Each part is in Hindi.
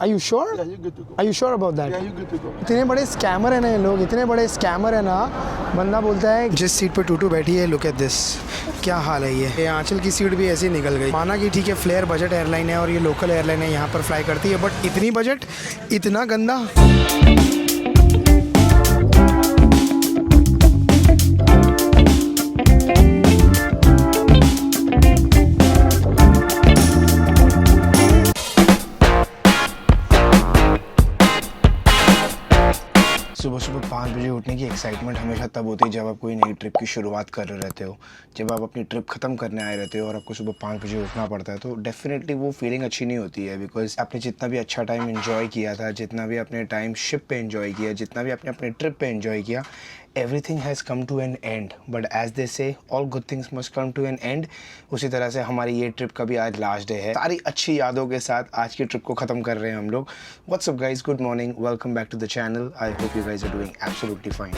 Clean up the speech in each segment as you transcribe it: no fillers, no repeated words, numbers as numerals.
Are you sure? Yeah, you're good to go. Are you sure about that? Yeah, you're good to go. इतने बड़े स्कैमर हैं ना ये लोग, इतने बड़े स्कैमर है ना। बंदा बोलता है जिस सीट पे टूटू बैठी है, लुक एट दिस, क्या हाल है ये आंचल की सीट भी ऐसे निकल गई। माना कि ठीक है फ्लेयर बजट एयरलाइन है और ये लोकल एयरलाइन है, यहाँ पर फ्लाई करती है, बट इतनी बजट, इतना गंदा। सुबह सुबह 5 बजे उठने की एक्साइटमेंट हमेशा तब होती है जब आप कोई नई ट्रिप की शुरुआत कर रहे रहते हो, जब आप अपनी ट्रिप ख़त्म करने आए रहते हो और आपको सुबह 5 बजे उठना पड़ता है, तो डेफिनेटली वो फीलिंग अच्छी नहीं होती है। बिकॉज आपने जितना भी अच्छा टाइम एंजॉय किया था, जितना भी आपने टाइम शिप पे एंजॉय किया, जितना भी आपने अपने ट्रिप पे एंजॉय किया, everything has come to an end, but as they say all good things must come to an end। उसी तरह से हमारी ये ट्रिप का भी आज लास्ट डे है। सारी अच्छी यादों के साथ आज की ट्रिप को ख़त्म कर रहे हैं हम लोग। What's up guys, good morning, welcome back to the channel. I hope you guys are doing absolutely fine.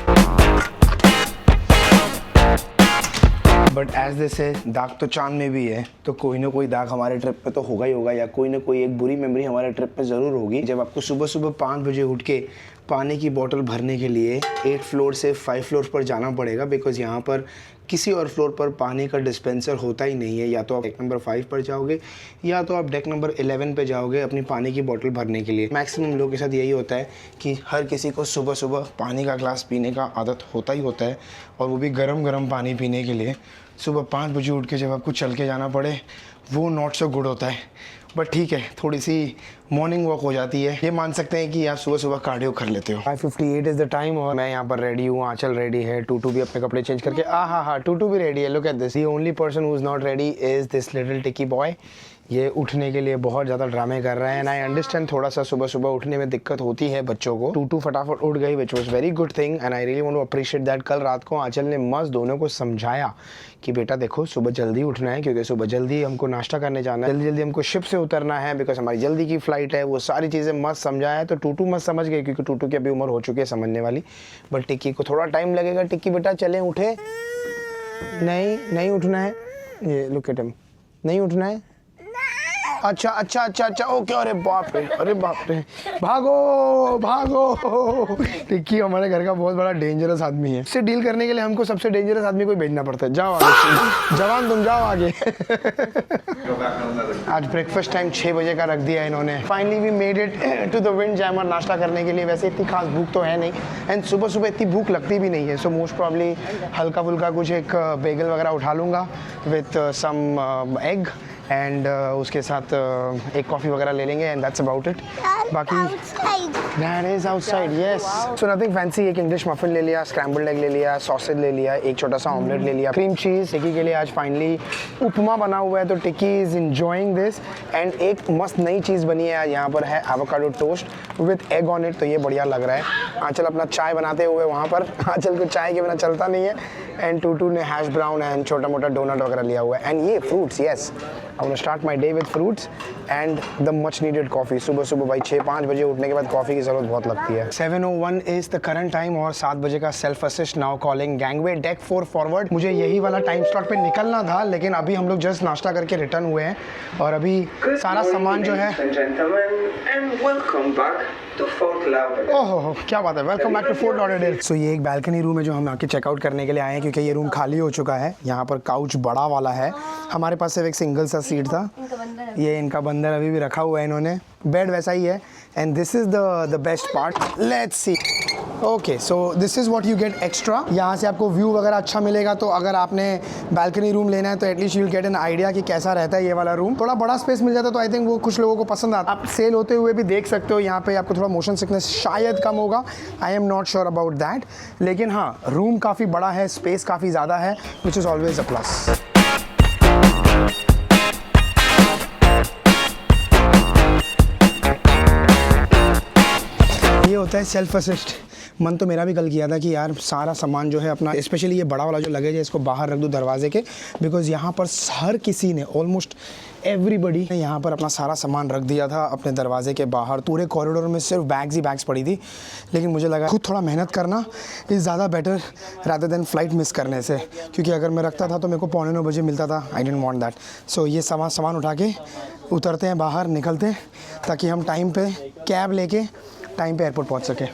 But as they say दाग तो चांद में भी है, तो कोई ना कोई दाग हमारे ट्रिप पे तो होगा ही होगा, या कोई ना कोई एक बुरी मेमोरी हमारे ट्रिप पे ज़रूर होगी। जब आपको सुबह सुबह 5 बजे उठ के पानी की बोतल भरने के लिए 8 फ्लोर से 5 फ्लोर पर जाना पड़ेगा, बिकॉज़ यहाँ पर किसी और फ्लोर पर पानी का डिस्पेंसर होता ही नहीं है। या तो आप डेक नंबर 5 पर जाओगे या तो आप डेक नंबर 11 पे जाओगे अपनी पानी की बोतल भरने के लिए। मैक्सिमम लोगों के साथ यही होता है कि हर किसी को सुबह सुबह पानी का ग्लास पीने का आदत होता ही होता है, और वो भी गरम गरम पानी पीने के लिए सुबह 5 बजे उठ के जब आपको चल के जाना पड़े, वो नॉट सो गुड होता है। बट ठीक है, थोड़ी सी मॉर्निंग वॉक हो जाती है, ये मान सकते हैं कि आप सुबह सुबह कार्डियो कर लेते हो। 5:58 इज़ द टाइम और मैं यहाँ पर रेडी हूँ, आंचल रेडी है, टूटू भी अपने कपड़े चेंज करके, हाँ टूटू भी रेडी है। Look at this, the only person who is not ready is this little टिकी बॉय। ये उठने के लिए बहुत ज़्यादा ड्रामे कर रहे हैं, एंड आई अंडरस्टैंड थोड़ा सा सुबह सुबह उठने में दिक्कत होती है बच्चों को। टूटू फटाफट उठ गई, which was very good thing, and I really want to appreciate that. कल रात को आंचल ने मस्त दोनों को समझाया कि बेटा देखो सुबह जल्दी उठना है, क्योंकि सुबह जल्दी हमको नाश्ता करने जाना है, जल्दी जल्दी हमको शिप से उतरना है, बिकॉज हमारी जल्दी की फ्लाइट है। वो सारी चीज़ें मस्त समझाया है, तो टूटू मस्त समझ गई, क्योंकि टूटू की अभी उम्र हो चुकी है समझने वाली। बट टिक्की को थोड़ा टाइम लगेगा। टिक्की बेटा चलें, उठे? नहीं उठना है, ये लुक एट हिम, नहीं उठना है। अच्छा ओके। अरे बाप रे, भागो। टिक्की हमारे घर का बहुत बड़ा डेंजरस आदमी है, इससे डील करने के लिए हमको सबसे डेंजरस आदमी को भेजना पड़ता है। जाओ आगे जवान, तुम जाओ आगे। आज ब्रेकफास्ट टाइम 6 बजे का रख दिया इन्होंने। Finally we made it to the windjammer नाश्ता करने के लिए। वैसे इतनी खास भूख तो है नहीं, एंड सुबह सुबह इतनी भूख लगती भी नहीं है, सो मोस्ट प्रॉब्ली हल्का फुल्का कुछ एक बेगल वगैरह उठा लूँगा विथ सम एग, एंड उसके साथ एक कॉफ़ी वगैरह ले लेंगे, एंड दैट्स अबाउट इट। बाकी that is outside, yes. So nothing fancy. एक इंग्लिश मफिन ले लिया, स्क्रैम्बल्ड एग ले लिया, सॉसेज ले लिया, एक छोटा सा ऑमलेट ले लिया, क्रीम चीज़। टिक्की के लिए आज फाइनली उपमा बना हुआ है, तो टिक्की इज़ एंजॉइंग दिस। एंड एक मस्त नई चीज़ बनी है आज, यहाँ पर है avocado toast with egg on it, तो ये बढ़िया लग रहा है। आंचल अपना चाय बनाते हुए वहाँ पर, आंचल को चाय के बिना चलता नहीं है, एंड टूटू ने हैश ब्राउन एंड छोटा मोटा डोनट वगैरह लिया हुआ है, एंड ये fruits, yes I want to start my day with fruits and the much needed coffee. सुबह सुबह भाई 6-5 बजे उठने के बाद कॉफ़ी की ज़रूरत बहुत लगती है। 7:01 इज़ द करंट टाइम और 7 बजे का self assist now calling gangway deck 4 forward. मुझे यही वाला टाइम स्लॉट पे निकलना था, लेकिन अभी हम लोग जस्ट नाश्ता करके रिटर्न हुए हैं, और अभी सारा सामान जो है, ओहो क्या बात है, welcome back to Fort Lauderdale. So ये एक बैल्कनी रूम है जो हम आके चेकआउट करने के लिए आए हैं, क्योंकि ये रूम खाली हो चुका है। यहाँ पर काउच बड़ा वाला है, हमारे पास सिर्फ एक सिंगल सा सीट था, ये इनका बंदर अभी भी रखा हुआ है इन्होंने, बेड वैसा ही है। And this is the best part, let's see. Okay, so this is what you get extra. यहाँ से आपको व्यू वगैरह अच्छा मिलेगा, तो अगर आपने बैल्कनी रूम लेना है तो at least you will get an idea कि कैसा रहता है ये वाला रूम। थोड़ा बड़ा स्पेस मिल जाता है तो आई थिंक वो कुछ लोगों को पसंद आता है। आप सेल होते हुए भी देख सकते हो, यहाँ पे आपको थोड़ा मोशन सिकनेस शायद कम होगा, I am not sure about that, लेकिन हाँ रूम काफ़ी बड़ा है, स्पेस काफ़ी ज़्यादा है, which is always a plus. ये होता है सेल्फ असिस्ट। मन तो मेरा भी कल किया था कि यार सारा सामान जो है अपना, स्पेशली ये बड़ा वाला जो लगेज है, इसको बाहर रख दूँ दरवाजे के, बिकॉज़ यहाँ पर हर किसी ने ऑलमोस्ट एवरीबडी ने यहाँ पर अपना सारा सामान रख दिया था अपने दरवाजे के बाहर। पूरे कॉरिडोर में सिर्फ बैग्स ही बैग्स पड़ी थी, लेकिन मुझे लगा खुद थोड़ा मेहनत करना इज़ ज़्यादा better rather than flight miss करने से, क्योंकि अगर मैं रखता था तो मेरे को 8:45 बजे मिलता था। आई डेंट वांट दैट। सो ये सामान उठा के उतरते हैं बाहर, निकलते हैं ताकि हम टाइम पे कैब लेके टाइम पे एयरपोर्ट पहुँच सके।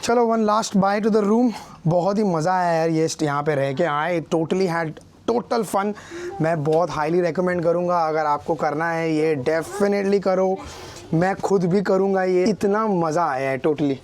चलो one last by two the room. बहुत ही मज़ा आया यार ये यहाँ पे रह के। I totally had total fun. मैं बहुत हाईली रेकमेंड करूँगा, अगर आपको करना है ये डेफिनेटली करो। मैं खुद भी करूँगा ये, इतना मज़ा आया है टोटली।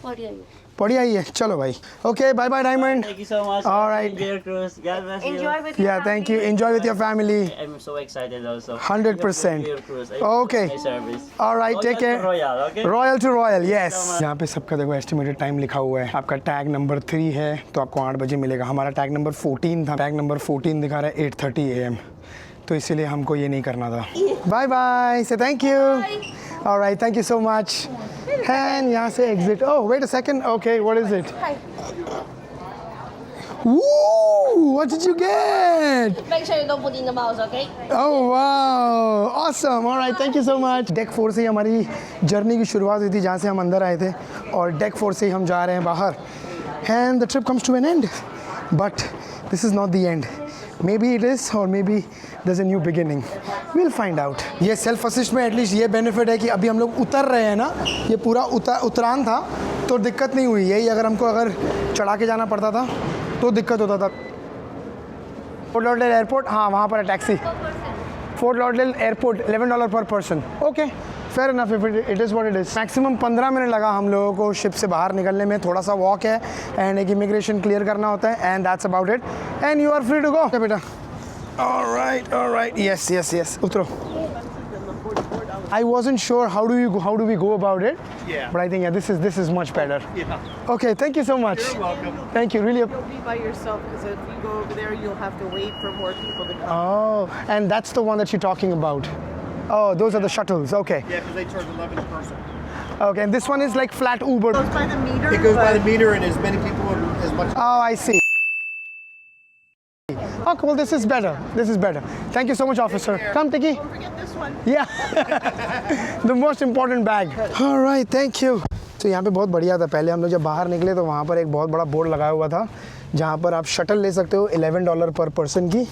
बढ़िया ही है। चलो भाई, okay bye bye diamond. Thank you so much. Alright. Enjoy your cruise. God bless you. Enjoy with your Yeah, thank you. Enjoy with your family. I'm so excited also. 100%. Enjoy your cruise. Okay. My service. Alright, take care. Royal, okay? Royal to Royal, yes. so much. यहाँ पे सबका देखो एस्टिमेटेड टाइम लिखा हुआ है। आपका टैग नंबर 3 है तो आपको 8 बजे मिलेगा। हमारा टैग नंबर 14 था। टैग नंबर 14 दिखा रहा है 8:30 AM, तो इसीलिए हमको ये नहीं करना था। Bye bye, say thank you. Alright, thank you so much. And यहाँ से exit. Oh wait a second, okay what is it? Woo! What did you get? Make sure you don't put in the mouse, okay? Oh wow! Awesome! All right, thank you so much. Deck 4 से हमारी जर्नी की शुरुआत हुई थी, जहाँ से हम अंदर आए थे, और Deck 4 से हम जा रहे हैं बाहर। And the trip comes to an end, but this is not the end. Maybe it is, or maybe there's a new beginning. We'll find out. ये सेल्फ असिस्ट में एटलीस्ट ये बेनिफिट है कि अभी हम लोग उतर रहे हैं ना, ये पूरा उतरान था तो दिक्कत नहीं हुई। यही अगर चढ़ा के जाना पड़ता था तो दिक्कत होता था। फोर्ट लॉडरडेल एयरपोर्ट, हाँ वहाँ पर है टैक्सी। फोर्ट लॉडरडेल एयरपोर्ट $11 पर person. Okay fair enough, it is what it is. Maximum 15 minute लगा हम लोगों को शिप से बाहर निकलने में। थोड़ा सा वॉक है एंड एक इमिग्रेशन क्लियर करना होता है, and that's about it, and you are free to go बेटा। ऑलराइट, यस, उतरो। I wasn't sure how do we go about it. Yeah. But I think this is much better. Yeah. Okay, thank you so much. You're welcome. Thank you, really. You'll be by yourself because if you go over there, you'll have to wait for more people to come. Oh, and that's the one that you're talking about. Oh, those are the shuttles. Okay. Yeah, because they charge 11 a person. Okay, and this one is like flat Uber. It goes by the meter. It goes by but the meter, and as many people as much. Oh, I see. Oh, cool. This is better. Thank you so much, officer. Come, Tiki. don't forget this one. Yeah. The most important bag. All right, thank you. तो यहाँ पे बहुत बढ़िया था। पहले हम लोग जब बाहर निकले तो वहाँ पर एक बहुत बड़ा बोर्ड लगाया हुआ था जहाँ पर आप शटल ले सकते हो $11 पर पर्सन की।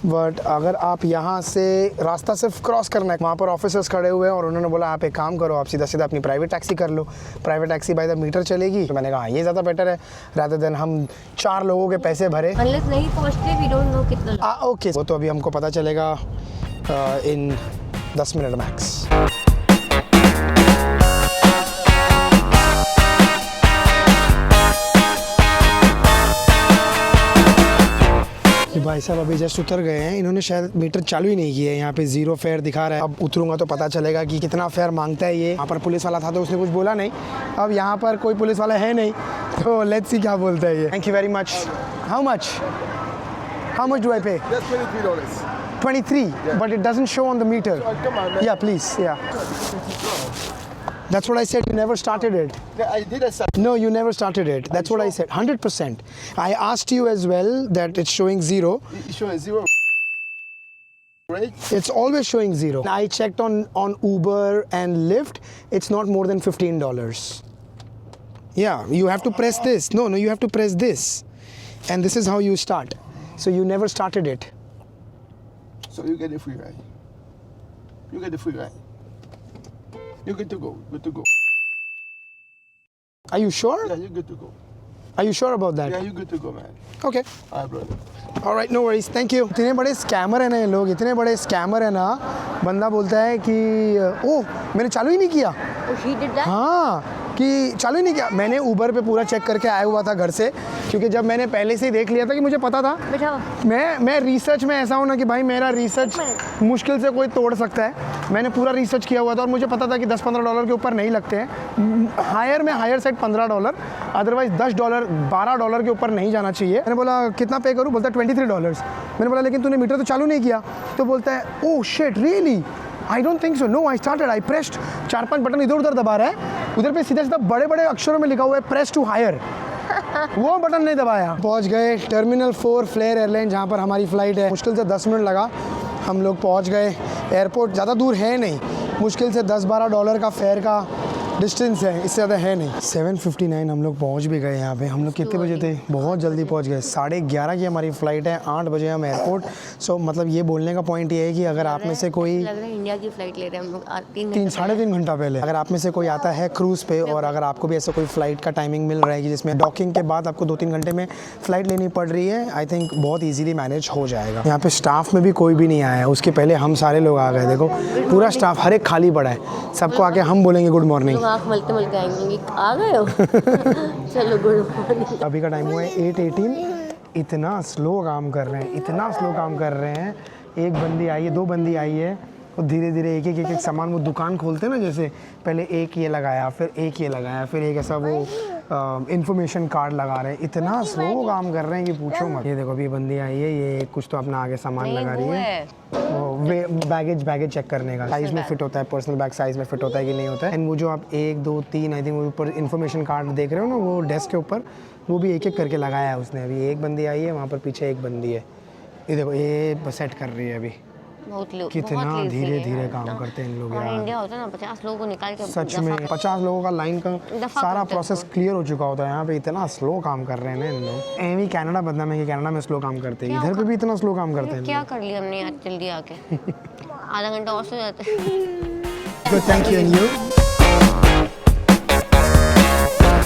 बट अगर आप यहाँ से रास्ता सिर्फ क्रॉस करना है, वहाँ पर ऑफिसर्स खड़े हुए हैं और उन्होंने बोला आप एक काम करो, आप सीधा सीधा अपनी प्राइवेट टैक्सी कर लो, private taxi by the meter चलेगी। तो मैंने कहा ये ज़्यादा बेटर है रादर देन हम 4 लोगों के पैसे भरे। Unless नहीं पहुँचते, we don't know कितना। ओके, वो तो अभी हमको पता चलेगा इन 10 मिनट मैक्स। भाई साहब अभी जस्ट उतर गए हैं, इन्होंने शायद मीटर चालू ही नहीं किया है। यहाँ पे 0 फेयर दिखा रहा है। अब उतरूंगा तो पता चलेगा कि कितना फेयर मांगता है ये। यहाँ पर पुलिस वाला था तो उसने कुछ बोला नहीं, अब यहाँ पर कोई पुलिस वाला है नहीं, तो लेट्स सी क्या बोलता है ये। Thank you very much. How much do I पे? That's $23. 23, but it doesn't show on the meter. Come on, man. Yeah, please, yeah. That's what I said, you never started it. I did a set. No, you never started it. That's what I said, 100%. I asked you as well that it's showing 0. It's showing 0. Right? It's always showing 0. I checked on Uber and Lyft, it's not more than $15. Yeah, you have to press this. No, you have to press this. And this is how you start. So you never started it. So you get the free ride. You get the free ride. You're good to go. Good to go. Are you sure? Yeah, you're good to go. Are you sure about that? Yeah, you're good to go, man. Okay. All right, brother. All right, no worries. Thank you. इतने बड़े स्कैमर हैं ना ये लोग, इतने बड़े स्कैमर हैं ना। बंदा बोलता है कि ओह मैंने चालू ही नहीं किया। Oh, she did that? हाँ, कि चालू ही नहीं किया। मैंने ऊबर पे पूरा चेक करके आया हुआ था घर से, क्योंकि जब मैंने पहले से ही देख लिया था कि मुझे पता था। बिठाओ। मैं रिसर्च में ऐसा हूँ ना कि भाई मेरा रिसर्च मुश्किल से कोई तोड़ सकता है। मैंने पूरा रिसर्च किया हुआ था और मुझे पता था कि $10-15 के ऊपर नहीं लगते हैं। हायर में हायर साइड $15, अदरवाइज $10 $12 के ऊपर नहीं जाना चाहिए। मैंने बोला कितना पे करूँ? बोलता है $23। मैंने बोला लेकिन तूने मीटर तो चालू नहीं किया। तो बोलता है oh shit really, I don't think so, no I started, I pressed. 4-5 button इधर उधर दबा रहा है, उधर पे सीधा सीधा बड़े बड़े अक्षरों में लिखा हुआ है प्रेस टू हायर, वो बटन नहीं दबाया। पहुंच गए टर्मिनल 4 फ्लेयर एयरलाइन, जहाँ पर हमारी फ़्लाइट है। मुश्किल से 10 मिनट लगा, हम लोग पहुंच गए एयरपोर्ट ज़्यादा दूर है नहीं, मुश्किल से $10-12 का फेयर का डिस्टेंस है, इससे ज़्यादा है नहीं। 7:59 हम लोग पहुंच भी गए यहाँ पे। हम लोग कितने बजे थे? बहुत जल्दी पहुंच गए। 11:30 की हमारी फ़्लाइट है, 8 बजे हम एयरपोर्ट। सो मतलब ये बोलने का पॉइंट ये है कि अगर आप में से कोई लग रहा है इंडिया की फ्लाइट ले रहे हैं हम लोग 3-3.5 घंटा पहले, अगर आप में से कोई आता है क्रूज़ पे और अगर आपको भी ऐसा कोई फ़्लाइट का टाइमिंग मिल रहा है कि जिसमें डॉकिंग के बाद आपको 2-3 घंटे में फ़्लाइट लेनी पड़ रही है, आई थिंक बहुत ईजीली मैनेज हो जाएगा। यहाँ पे स्टाफ में भी कोई भी नहीं आया है, उसके पहले हम सारे लोग आ गए। देखो पूरा स्टाफ हर एक खाली पड़ा है, सबको आके हम बोलेंगे गुड मॉर्निंग। आँख मलते मलते आएंगे, आ गए हो चलो गुड मॉर्निंग। अभी का टाइम हुआ है 8:18। इतना स्लो काम कर रहे हैं, इतना स्लो काम कर रहे हैं। एक बंदी आई है, 2 बंदी आई है, और धीरे धीरे एक एक सामान, वो दुकान खोलते हैं ना, जैसे पहले एक ये लगाया, फिर एक ये लगाया, फिर एक ऐसा वो इंफॉर्मेशन कार्ड लगा रहे हैं। इतना स्लो काम कर रहे हैं कि पूछो मत। ये देखो अभी बंदी आई है, ये कुछ तो अपना आगे सामान लगा रही है, वो बैगेज चेक करने का, साइज़ में फिट होता है, पर्सनल बैग साइज़ में फिट होता है कि नहीं होता है। एंड वो जो आप 1 2 3 आई थिंक वो ऊपर इन्फॉर्मेशन कार्ड देख रहे हो ना, वो डेस्क के ऊपर, वो भी एक एक करके लगाया है उसने। अभी एक बंदी आई है, वहाँ पर पीछे एक बंदी है, ये देखो ये सेट कर रही है अभी। बहुत लोग कितना धीरे धीरे काम करते हैं इन लोग यार। इंडिया होता है ना 50 लोगों को निकाल के सच में 50 लोगों का लाइन का सारा प्रोसेस क्लियर हो चुका होता है। यहाँ पे इतना स्लो काम कर रहे हैं ना इन लोग। एवी कनाडा बदनाम है कि कनाडा में स्लो काम करते हैं, इधर पे भी इतना स्लो काम करते हैं। क्या कर लिया हमने आज जल्दी आके आधा घंटा और सो जाते। Thank you and you.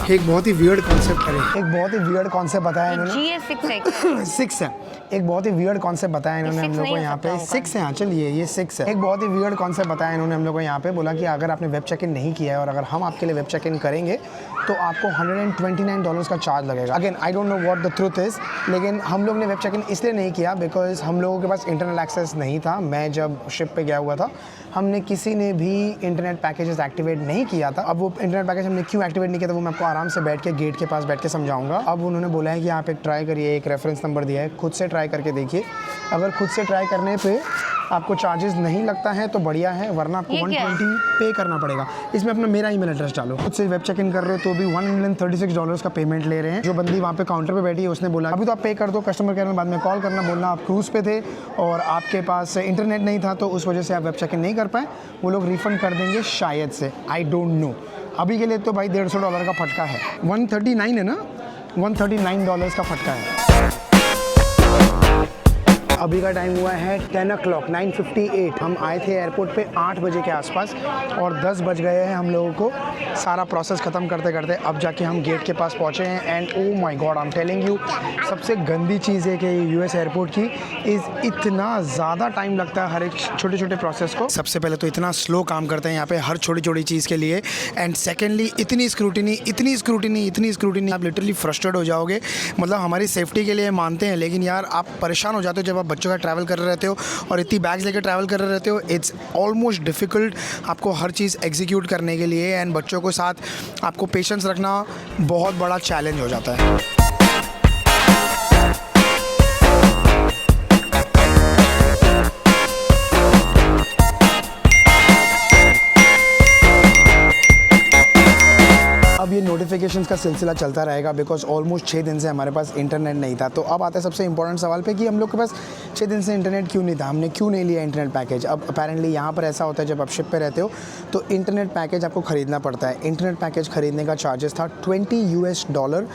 एक बहुत ही वियर्ड कॉन्सेप्ट है, एक बहुत ही वियर्ड कॉन्सेप्ट बताया इन्होंने। GS6 है, एक बहुत ही वियर्ड कॉन्सेप्ट बताया इन्होंने हम लोग को यहाँ पे। 6 है, चलिए ये 6 है। एक बहुत ही वियर्ड कॉन्सेप्ट बताया इन्होंने हम लोग को यहाँ पे। बोला कि अगर आपने वेब चेक इन नहीं किया है और अगर हम आपके लिए वेब चेक इन करेंगे तो आपको $129 का चार्ज लगेगा। Again I don't know what the truth is, लेकिन हम लोग ने वेब चेक इन इसलिए नहीं किया बिकॉज हम लोगों के पास इंटरनेट एक्सेस नहीं था। मैं जब शिप पे गया हुआ था, हमने किसी ने भी इंटरनेट पैकेजेस एक्टिवेट नहीं किया था। अब वो इंटरनेट पैकेज हमने क्यों एक्टिवेट नहीं किया था वो मैं आपको आराम से बैठ के गेट के पास बैठ के समझाऊंगा। अब उन्होंने बोला है कि आप एक ट्राई करिए, एक रेफरेंस नंबर दिया है, खुद से ट्राई करके देखिए। अगर खुद से ट्राई करने पे आपको चार्जेस नहीं लगता है तो बढ़िया है, वरना आपको 120 पे करना पड़ेगा। इसमें अपना मेरा ईमेल एड्रेस डालो। खुद से वेब चेक इन कर रहे हो तो भी $136 का पेमेंट ले रहे हैं। जो बंदी वहाँ पे काउंटर पे बैठी है उसने बोला अभी तो आप पे कर दो, कस्टमर केयर में बाद में कॉल करना, बोलना आप क्रूज़ पे थे और आपके पास इंटरनेट नहीं था तो उस वजह से आप वेब चेक इन नहीं कर पाए। वो लोग रिफंड कर देंगे शायद से, आई डोंट नो। अभी के लिए तो भाई $150 का फटका है। 139 है ना, $139 का फटका है। अभी का टाइम हुआ है 10 o'clock 9:58। हम आए थे एयरपोर्ट पे 8 बजे के आसपास और 10 बज गए हैं हम लोगों को सारा प्रोसेस ख़त्म करते करते। अब जाके हम गेट के पास पहुँचे हैं and oh my God, I am telling you, सबसे गंदी चीज़ है कि यूएस एयरपोर्ट की इतना ज़्यादा टाइम लगता है हर एक छोटे छोटे प्रोसेस को। सबसे पहले तो इतना स्लो काम करते हैं यहाँ पे हर छोटी छोटी चीज़ के लिए, एंड सेकेंडली इतनी स्क्रूटिनी आप लिटरली फ्रस्ट्रेट हो जाओगे। मतलब हमारी सेफ्टी के लिए मानते हैं, लेकिन यार आप परेशान हो जाते हो जब आप बच्चों का ट्रैवल कर रहे रहते हो और इतनी बैग्स लेकर ट्रैवल कर रहे रहते हो। इट्स ऑलमोस्ट डिफ़िकल्ट आपको हर चीज़ एग्जीक्यूट करने के लिए, एंड बच्चों के साथ आपको पेशेंस रखना बहुत बड़ा चैलेंज हो जाता है। अब ये नोटिफिकेशंस का सिलसिला चलता रहेगा बिकॉज ऑलमोस्ट 6 दिन से हमारे पास इंटरनेट नहीं था। तो अब आता है सबसे इंपॉर्टेंट सवाल पे कि हम लोग के पास 6 दिन से इंटरनेट क्यों नहीं था, हमने क्यों नहीं लिया इंटरनेट पैकेज। अब अपेरेंटली यहाँ पर ऐसा होता है जब आप शिप पे रहते हो तो इंटरनेट पैकेज आपको ख़रीदना पड़ता है। इंटरनेट पैकेज ख़रीदने का चार्जेस था $20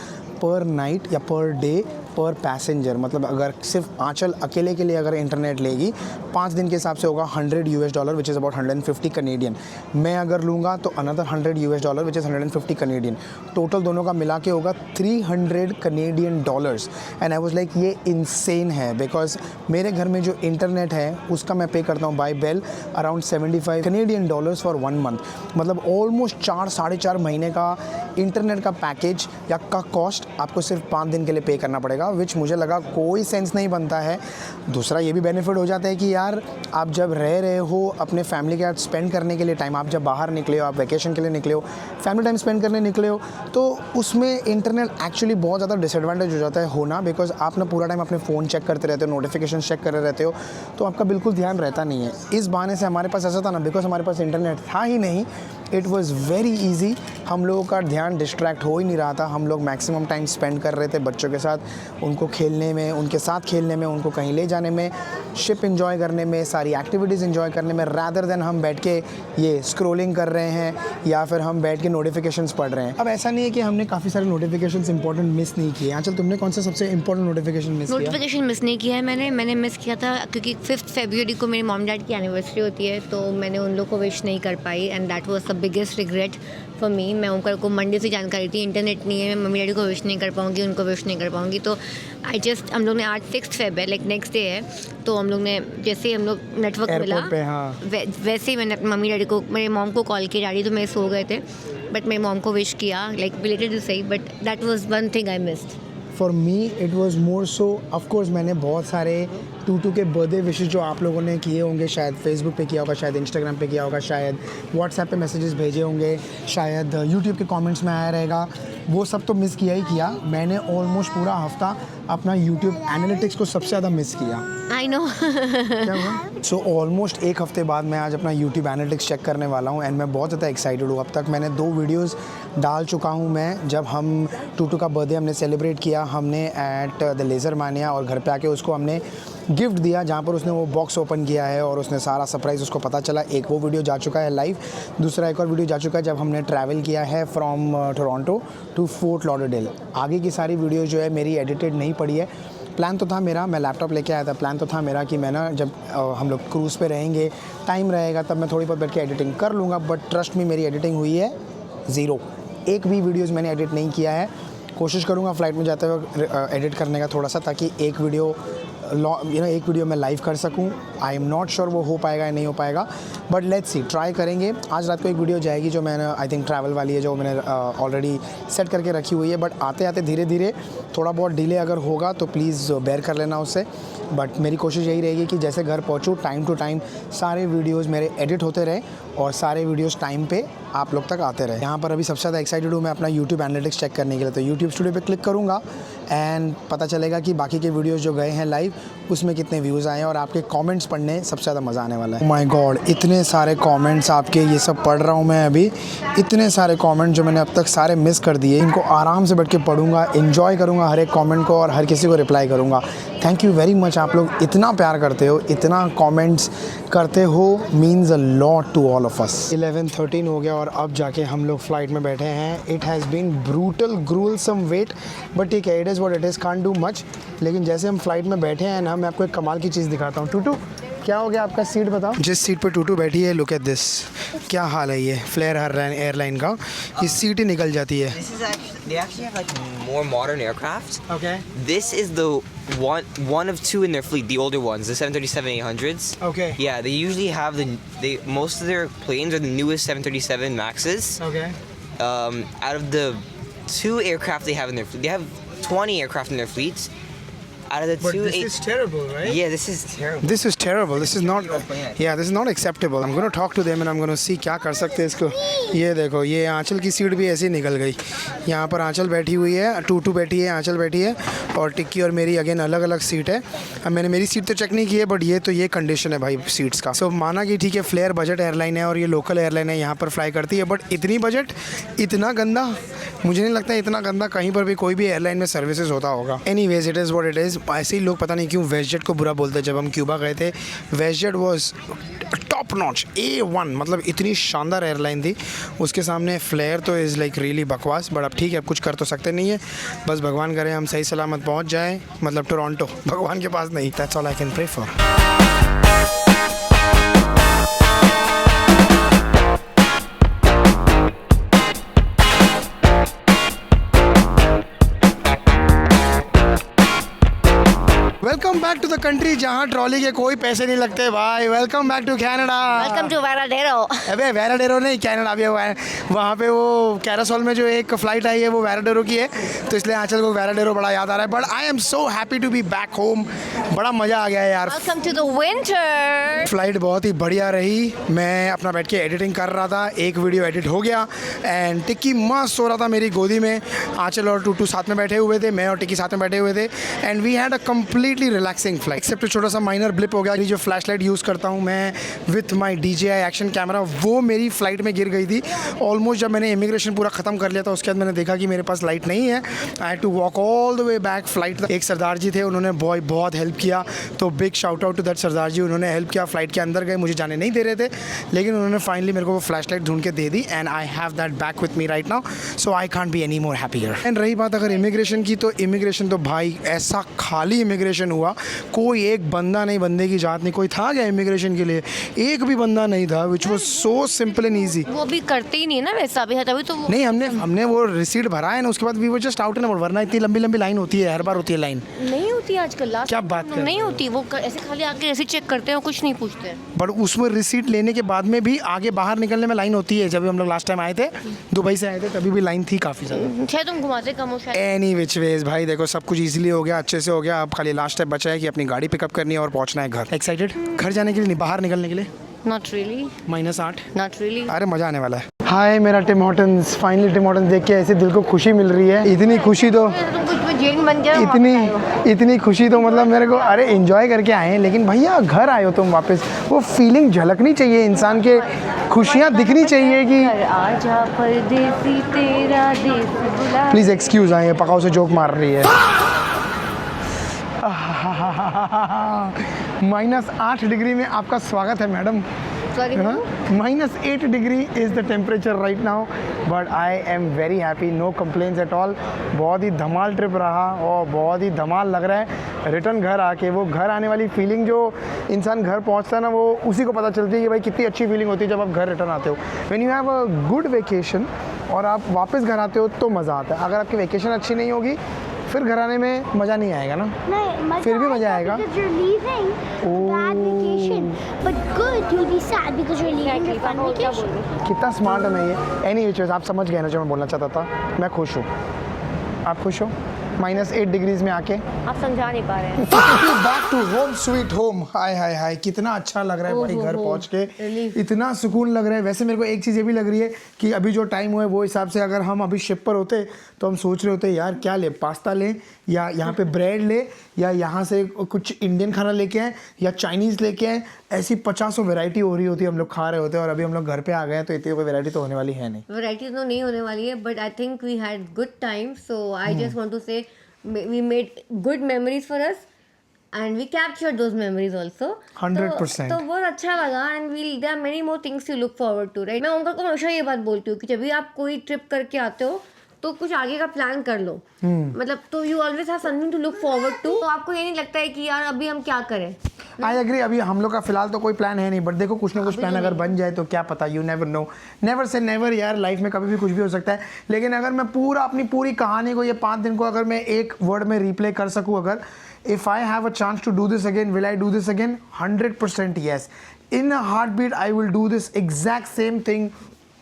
पर नाइट या पर डे पर पैसेंजर। मतलब अगर सिर्फ आंचल अकेले के लिए अगर इंटरनेट लेगी 5 दिन के हिसाब से होगा $100 विच इज़ अबाउट 150 कनेडियन। मैं अगर लूँगा तो another $100 which is 150 Canadian. Total दोनों का मिला के होगा $300 Canadian. And I was like ये इंसेन है बिकॉज मेरे घर में जो इंटरनेट है उसका मैं पे करता हूँ by Bell around $75 Canadian for 1 month. मतलब ऑलमोस्ट 4-4.5 महीने का इंटरनेट का पैकेज या का कॉस्ट आपको सिर्फ 5 दिन के लिए पे करना पड़ेगा, विच मुझे लगा कोई सेंस नहीं बनता है। दूसरा ये भी बेनिफिट हो जाता है कि यार आप जब रह रहे हो अपने फैमिली के साथ स्पेंड करने के लिए टाइम, आप जब बाहर निकले हो, आप वैकेशन के लिए निकले हो, फैमिली टाइम स्पेंड करने निकले हो, तो उसमें इंटरनेट एक्चुअली बहुत ज़्यादा डिसएडवांटेज हो जाता है होना, बिकॉज आप ना पूरा टाइम अपने फ़ोन चेक करते रहते हो, नोटिफिकेशन चेक कर रहे रहते हो, तो आपका बिल्कुल ध्यान रहता नहीं है। इस बहाने से हमारे पास ऐसा था ना, बिकॉज हमारे पास इंटरनेट था ही नहीं, इट वॉज़ वेरी ईजी। हम लोगों का ध्यान डिस्ट्रैक्ट हो ही नहीं रहा था। हम लोग मैक्सिमम टाइम स्पेंड कर रहे थे बच्चों के साथ, उनको खेलने में, उनके साथ खेलने में, उनको कहीं ले जाने में, शिप एंजॉय करने में, सारी एक्टिविटीज़ एंजॉय करने में, रादर देन हम बैठ के ये स्क्रॉलिंग कर रहे हैं या फिर हम बैठ के नोटिफिकेशंस पढ़ रहे हैं। अब ऐसा नहीं है कि हमने काफ़ी सारे नोटिफिकेशंस इंपॉर्टेंट मिस नहीं किए। आंचल, तुमने कौन सा सबसे इंपॉर्टेंट नोटिफिकेशन मिस किया? नोटिफिकेशन मिस नहीं किया है मैंने मिस किया था क्योंकि 5 फरवरी को मेरे मॉम डैड की एनिवर्सरी होती है, तो मैंने उन लोग को विश नहीं कर पाई and that was the biggest regret for me. मैं उनको मंडे से जानकारी थी, इंटरनेट नहीं है, मैं मम्मी डैडी को विश नहीं कर पाऊँगी, उनको विश नहीं कर पाऊँगी। तो हम लोग ने आज 6 फेब है, लाइक नेक्स्ट डे है, तो हम लोग ने जैसे ही हम लोग नेटवर्क मिला पे, हाँ। वैसे ही मैंने मम्मी डैडी को, मेरे मॉम को कॉल किया। डैडी तो मेरे सो गए थे, बट मेरी मॉम को विश किया, लाइक रिलेटेड टू सही, but that was one thing I missed. For me it was more so, of course मैंने बहुत सारे टूटू के बर्थडे विशेज़ जो आप लोगों ने किए होंगे, शायद फेसबुक पे किया होगा, शायद इंस्टाग्राम पे किया होगा, शायद व्हाट्सएप पे मैसेजेस भेजे होंगे, शायद यूट्यूब के कमेंट्स में आया रहेगा, वो सब तो मिस किया ही किया। मैंने ऑलमोस्ट पूरा हफ्ता अपना यूट्यूब एनालिटिक्स को सबसे ज़्यादा मिस किया। I know. सो ऑलमोस्ट एक हफ्ते बाद मैं आज अपना यूट्यूब एनालिटिक्स चेक करने वाला हूँ एंड मैं बहुत ज़्यादा एक्साइटेड हूँ। अब तक मैंने 2 वीडियोस डाल चुका हूँ मैं। जब हम टूटू का बर्थडे हमने सेलिब्रेट किया, हमने एट द लेज़र मानिया, और घर पे आके उसको हमने गिफ्ट दिया जहाँ पर उसने वो बॉक्स ओपन किया है और उसने सारा सरप्राइज़ उसको पता चला। एक वो वीडियो जा चुका है लाइव, दूसरा एक और वीडियो जा चुका है जब हमने ट्रैवल किया है from Toronto to Fort Lauderdale. आगे की सारी वीडियो जो है मेरी एडिटेड नहीं पड़ी है। प्लान तो था मेरा, मैं लैपटॉप लेके आया था, प्लान तो था मेरा कि मैं ना जब हम लोग क्रूज़ पे रहेंगे, टाइम रहेगा, तब मैं थोड़ी बहुत बैठ के एडिटिंग कर लूँगा। बट ट्रस्ट मी, मेरी एडिटिंग हुई है 0। एक भी वीडियोज़ मैंने एडिट नहीं किया है। कोशिश करूँगा फ़्लाइट में जाते हुए एडिट करने का थोड़ा सा, ताकि एक वीडियो एक वीडियो मैं लाइव कर सकूं। आई एम नॉट श्योर वो हो पाएगा या नहीं हो पाएगा, बट लेट्स सी, ट्राई करेंगे। आज रात को एक वीडियो जाएगी जो मैंने आई थिंक ट्रैवल वाली है, जो मैंने ऑलरेडी सेट करके रखी हुई है। बट आते आते धीरे धीरे थोड़ा बहुत डिले अगर होगा तो प्लीज़ बेयर कर लेना उससे। बट मेरी कोशिश यही रहेगी कि जैसे घर पहुंचूं, टाइम टू टाइम सारे वीडियोस मेरे एडिट होते रहे और सारे वीडियोस टाइम पे आप लोग तक आते रहे। यहाँ पर अभी सबसे ज़्यादा एक्साइटेड हूँ मैं अपना यूट्यूब एनालिटिक्स चेक करने के लिए। तो यूट्यूब स्टूडियो पे क्लिक करूँगा एंड पता चलेगा कि बाकी के वीडियोस जो गए हैं लाइव उसमें कितने व्यूज़ आए हैं, और आपके कमेंट्स पढ़ने सबसे ज़्यादा मज़ा आने वाला है। माय गॉड, इतने सारे कमेंट्स आपके, ये सब पढ़ रहा हूँ मैं अभी। इतने सारे कमेंट जो मैंने अब तक सारे मिस कर दिए, इनको आराम से बैठ के पढ़ूंगा, एंजॉय करूँगा हर एक कमेंट को और हर किसी को रिप्लाई करूँगा। थैंक यू वेरी मच, आप लोग इतना प्यार करते हो, इतना कमेंट्स करते हो, means a lot to all of us. 11:13 हो गया और अब जाके हम लोग फ्लाइट में बैठे हैं। It has been brutal, gruesome wait, but ठीक है, it is what it is, can't do much. लेकिन जैसे हम फ्लाइट में बैठे हैं ना, मैं आपको एक कमाल की चीज़ दिखाता हूँ। टूटू, क्या हो गया आपका? सीट बताओ। जिस सीट पे टूटू बैठी है, लुक एट दिस, क्या हाल है ये फ्लेयर एयरलाइन का। ये सीट ही निकल जाती है। They actually have like more modern aircraft. Okay. This is the one of 2 in their fleet, the older ones, the 737-800s. Okay. Yeah, they usually have most of their planes are the newest 737 Maxes. Okay. Out of the 2 aircraft they have in their fleet, they have 20 aircraft in their fleets. Out of the But 2, this is terrible, right? yeah, this is terrible. This is terrible. This is not. Yeah, this is not acceptable. I'm going to talk to them and I'm going to see क्या कर सकते हैं इसको। ये देखो, ये आंचल की सीट भी ऐसे ही निकल गई। यहाँ पर आंचल बैठी हुई है, टूटू बैठी है, आंचल बैठी है, और टिक्की और मेरी अगेन अलग अलग सीट है। अब मैंने मेरी सीट तो चेक नहीं की है, बट ये कंडीशन है भाई सीट्स का। सो माना कि ठीक है, फ्लेयर बजट एयरलाइन है और ये लोकल एयरलाइन है, यहाँ पर फ्लाई करती है, बट इतनी बजट, इतना गंदा, मुझे नहीं लगता इतना गंदा कहीं पर भी कोई भी एयरलाइन में सर्विसेज होता होगा। Anyways, it is what it is. ऐसे ही लोग पता नहीं क्यों वेस्टजेट को बुरा बोलते हैं। जब हम क्यूबा गए थे, WestJet was top notch, A1, मतलब इतनी शानदार एयरलाइन थी। उसके सामने फ्लेयर तो इज़ लाइक रियली बकवास। बट अब ठीक है, अब कुछ कर तो सकते नहीं है, बस भगवान करे हम सही सलामत पहुंच जाए, मतलब टोरंटो, भगवान के पास नहीं। That's all I can pray for. Welcome back to the country जहाँ ट्रॉली के कोई पैसे नहीं लगते भाई। Welcome back to Canada. Welcome to Varadero. अबे वेराडेरो नहीं, कनाडा भी है। वहाँ पे वो कैरासोल में जो एक फ़्लाइट आई है वो वेराडेरो की है, तो इसलिए आंचल को वेराडेरो बड़ा याद आ रहा है। But I am so happy to be back home. बड़ा मज़ा आ गया है यार। Welcome to the winter. Flight बहुत ही बढ़िया रही। मैं अपना बैठ के एडिटिंग कर रहा था, एक वीडियो एडिट हो गया एंड टिक्की मस्त सो रहा था मेरी गोदी में। आंचल और टूटू साथ में बैठे हुए थे, मैं और टिक्की साथ में बैठे हुए थे and we had a completely relaxing relaxing flight, except छोटा सा माइनर ब्लिप हो गया। ये जो फ्लैश लाइट यूज़ करता हूँ मैं with my DJI action camera, वो मेरी फ़्लाइट में गिर गई थी ऑलमोस्ट। जब मैंने इमिग्रेशन पूरा ख़त्म कर लिया था उसके बाद मैंने देखा कि मेरे पास लाइट नहीं है। I had to walk all the way back flight. एक सरदार जी थे, उन्होंने बहुत हेल्प किया, तो big shout out to that sardar ji. उन्होंने हेल्प किया, फ्लाइट के अंदर गए, मुझे जाने नहीं दे रहे थे, लेकिन उन्होंने फाइनली मेरे को वो फ्लैश लाइट ढूंढ के दे दी and I have that back with me right now, so I can't be any more happier. And रही बात अगर इमिग्रेशन की, तो इमिग्रेशन तो भाई ऐसा खाली इमिग्रेशन हुआ, कोई एक बंदा नहीं, बंदे की जात नहीं, कोई था क्या इमिग्रेशन के लिए? एक भी बंदा नहीं था, which was so simple and easy. वो भी करते ही नहीं ना वैसा भी है, तभी तो नहीं, हमने वो रिसीट भरा है ना, उसके बाद we were just out and out, वरना इतनी लंबी लाइन होती है, हर बार होती है लाइन। नहीं होती आजकल, लास्ट क्या बात कर रहे नहीं हो? होती, वो ऐसे खाली आके ऐसे चेक करते हैं, कुछ नहीं पूछते हैं। बट उसमें रिसीट लेने के बाद में भी आगे बाहर निकलने में लाइन होती है। जब हम लोग लास्ट टाइम आए थे, दुबई से आए थे, तभी भी लाइन थी काफ़ी ज़्यादा। शायद तुम घुमाते कम हो शायद। एनी विच वेज भाई देखो, सब कुछ इजीली हो गया, अच्छे से हो गया। अब खाली लास्ट स्टेप बचा है कि अपनी गाड़ी पिकअप करनी है और पहुंचना है घर। एक्साइटेड घर जाने के लिए, नहीं बाहर निकलने के लिए? Not really, -8। Not really. अरे मज़ा आने वाला है। हाय मेरा Tim Hortons, finally Tim Hortons देख के ऐसे दिल को खुशी मिल रही है। इतनी खुशी तो तुम कुछ में जेल बन जाओ, इतनी खुशी तो मतलब मेरे को, अरे एंजॉय करके आए हैं, लेकिन भैया घर आए हो तुम वापस, वो फीलिंग झलकनी चाहिए इंसान के, खुशियाँ दिखनी चाहिए कि आजा परदेसी तेरा देश बुला। प्लीज़ एक्सक्यूज़ आए, पकाओ से जोक मार रही है। -8 डिग्री में आपका स्वागत है madam. Sorry, -8 degree is the temperature right now, but I am very happy, no complaints at all. बहुत ही धमाल ट्रिप रहा और बहुत ही धमाल लग रहा है रिटर्न घर आके। वो घर आने वाली फीलिंग जो इंसान घर पहुंचता है ना, वो उसी को पता चलती है कि भाई कितनी अच्छी फीलिंग होती है जब आप घर रिटर्न आते हो। When you have a good vacation और आप वापस घर आते हो तो मज़ा आता है। अगर आपकी वेकेशन अच्छी नहीं होगी फिर घर आने में मज़ा नहीं आएगा ना। फिर भी मज़ा आएगा। Because you're leaving a bad vacation, but good you'll be sad because you're leaving your fun vacation. कितना स्मार्ट है मैं ये। एनी विच आप समझ गए ना जो मैं बोलना चाहता था। मैं खुश हूँ, आप खुश हो? -8 डिग्रीज में आके आप समझा नहीं पा रहे हैं। Back to home sweet home. हाय हाय हाय, कितना अच्छा लग रहा है भाई घर पहुंच के, इतना सुकून लग रहा है। वैसे मेरे को एक चीज़ ये भी लग रही है कि अभी जो टाइम हुआ है वो हिसाब से अगर हम अभी शिप पर होते तो हम सोच रहे होते यार क्या ले, पास्ता ले या यहाँ पे ब्रेड ले या यहाँ से कुछ इंडियन खाना लेके आए या चाइनीज़ लेके आए। ऐसी 50 वैरायटी हो रही होती, हम लोग खा रहे होते और अभी हम लोग घर पे आ गए हैं तो इतनी कोई वैरायटी तो होने वाली है नहीं। वैरायटी तो नहीं होने वाली है, but I think we had good time, so I just want to say we made good memories for us and we captured those memories also 100%। तो बहुत अच्छा लगा and there are many more things to look forward to, right? मैं उनको हमेशा ये बात बोलती हूँ कि जब भी आप कोई ट्रिप करके आते हो तो कुछ आगे का प्लान कर लो, मतलब तो you always have something to look forward to. तो आपको ये नहीं लगता है कि यार अभी हम क्या करें। आई एग्री, अभी हम लोग का फिलहाल तो कोई प्लान है नहीं, बट देखो कुछ ना कुछ प्लान अगर बन जाए तो क्या पता, you never know, never say never यार, लाइफ में कभी भी कुछ भी हो सकता है। लेकिन अगर मैं अपनी पूरी कहानी को, ये 5 दिन को अगर मैं एक वर्ड में रिप्ले कर सकूँ, अगर if I have a chance to do this again, will I do this again? 100% yes. In a heartbeat I will do this exact same thing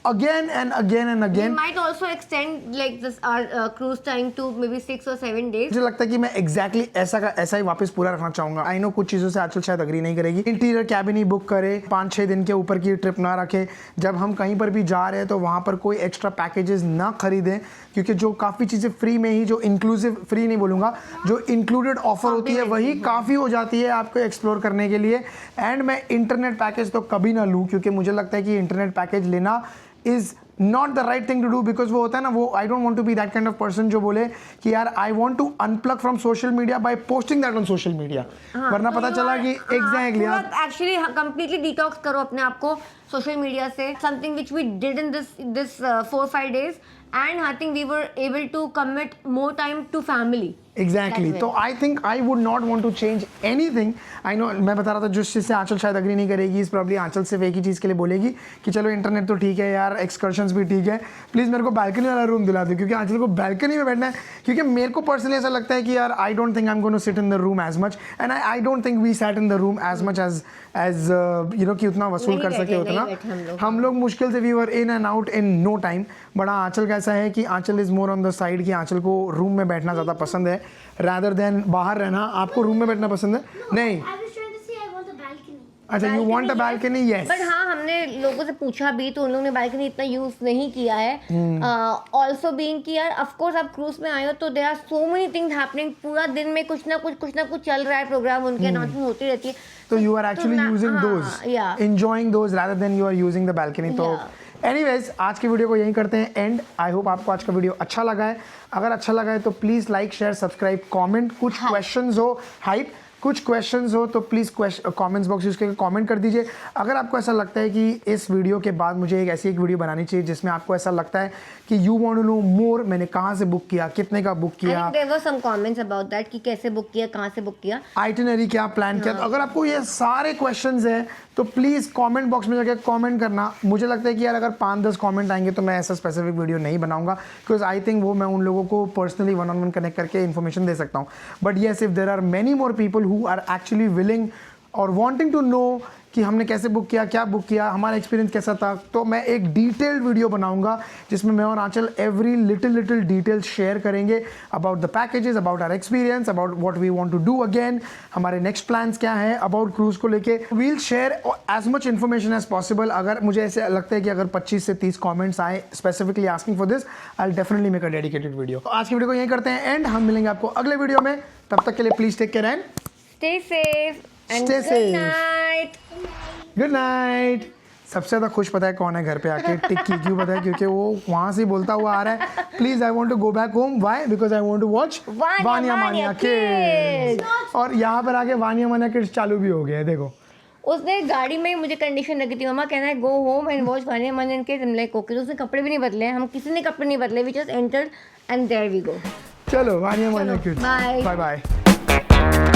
again and again and again. We might also extend like this our cruise time to maybe 6 or 7 days. मुझे लगता है कि मैं exactly ऐसा ही वापस पूरा रखना चाहूँगा। आई नो कुछ चीज़ों से आजकल शायद अग्री नहीं करेगी। इंटीरियर कैबिन ही बुक करे, 5-6 दिन के ऊपर की ट्रिप ना रखे। जब हम कहीं पर भी जा रहे हैं तो वहाँ पर कोई एक्स्ट्रा पैकेजेस ना खरीदें, क्योंकि जो काफ़ी चीज़ें फ्री में ही, जो इंक्लूसिव, फ्री नहीं बोलूँगा, जो इंक्लूडेड ऑफर होती है वही काफ़ी हो जाती है आपको एक्सप्लोर करने के लिए। एंड मैं इंटरनेट पैकेज तो कभी ना लूँ, क्योंकि मुझे लगता है कि इंटरनेट पैकेज लेना is not the right thing to do, because वो होता है ना, वो I don't want to be that kind of person जो बोले कि यार I want to unplug from social media by posting that on social media, वरना पता चला कि एग्जैक्टली आप एक्चुअली कंप्लीटली डिटॉक्स करो अपने आप को सोशल मीडिया से, something which we did in this 4-5 days, and I think we were able to commit more time to family. Exactly. तो I think I would not want to change anything. I know, मैं बता रहा था जिस चीज़ से आंचल शायद अग्री नहीं करेगी, इस प्रॉब्ली आंचल सिर्फ एक ही चीज़ के लिए बोलेगी कि चलो इंटरनेट तो ठीक है यार, एक्सकर्शंस भी ठीक है, प्लीज़ मेरे को बैल्कनी वाला रूम दिला दो, क्योंकि आंचल को बैल्कनी में बैठना है। क्योंकि मेरे को पर्सनली ऐसा लगता है कि यार I don't think I am going to sit in the room as much, and I don't think we sat in the room as much as you know, कि उतना वसूल कर सके उतना। हम लोग मुश्किल से we were in and out in no time. बड़ा आंचल कैसा है कि Anchal is more on the side कि आंचल को रूम में बैठना ज़्यादा पसंद है rather than बाहर रहना। आपको रूम में बैठना पसंद है? नहीं। I was trying to say I want a balcony. अच्छा, you want a balcony? Yes. But हाँ, हमने लोगों से पूछा भी तो उन लोगों ने बालकनी इतना यूज नहीं किया है. ऑल्सो बीइंग कि यार ऑफ कोर्स आप क्रूज में आए हो तो there are so many things happening. पूरा दिन में कुछ ना कुछ चल रहा है प्रोग्राम, उनके अनाउंसमेंट होती रहती है. So you are actually using those, yeah. enjoying those rather than you are using the balcony. तो anyways, आज की वीडियो को यहीं करते हैं एंड. आई होप आपको आज का वीडियो अच्छा लगा है. अगर अच्छा लगा है तो please like, share, subscribe, comment. कुछ क्वेश्चंस हो कुछ क्वेश्चंस हो तो प्लीज़ कमेंट्स बॉक्स यूज़ करके कमेंट कर दीजिए. अगर आपको ऐसा लगता है कि इस वीडियो के बाद मुझे एक ऐसी वीडियो बनानी चाहिए जिसमें आपको ऐसा लगता है कि you want to know more, मैंने कहाँ से बुक किया, कितने का बुक किया, there were some comments about that कि कैसे बुक किया, कहाँ से बुक किया, आइटिनरी क्या प्लान किया. तो अगर आपको ये सारे क्वेश्चंस हैं तो प्लीज़ कमेंट बॉक्स में जाकर कमेंट करना. मुझे लगता है कि यार अगर 5-10 कमेंट आएंगे तो मैं ऐसा स्पेसिफिक वीडियो नहीं बनाऊंगा, बिकॉज आई थिंक वो मैं उन लोगों को पर्सनली 1-on-1 कनेक्ट करके इन्फॉर्मेशन दे सकता हूँ. But yes, if there are many more people who are actually willing और वांटिंग टू नो कि हमने कैसे बुक किया, क्या बुक किया, हमारा एक्सपीरियंस कैसा था, तो मैं एक डिटेल्ड वीडियो बनाऊंगा जिसमें मैं और Aanchal every little details share करेंगे about the packages, about our experience, about what we want to do again, हमारे नेक्स्ट प्लान्स क्या हैं अबाउट क्रूज को लेके. We'll share as much information as possible. अगर मुझे ऐसे लगता है कि अगर 25 से 30 कॉमेंट्स आए specifically asking for this, I will definitely make a dedicated video. आज की वीडियो को यहीं करते हैं एंड हम मिलेंगे आपको अगले वीडियो में. तब तक के लिए please take care and stay safe and Stay safe. Good night. Good night. सबसे ज़्यादा खुश पता है कौन है घर पे आके? टिक्की. क्यों पता है? क्योंकि वो वहाँ से बोलता हुआ आ रहा है, please I want to go back home. Why? Because I want to watch Vania Mania kids. और यहाँ पर आके वानिया मानिया किड्स चालू भी हो गया है. देखो, उसने गाड़ी में मुझे कंडीशन रखी थी, मम्मा कहना है go home and watch Vania Mania kids. Like okay. तो उसने कपड़े भी नहीं बदले, हम किसी ने कपड़े नहीं बदले. We just entered and there we go. चलो Vania Mania kids. Bye. Bye bye.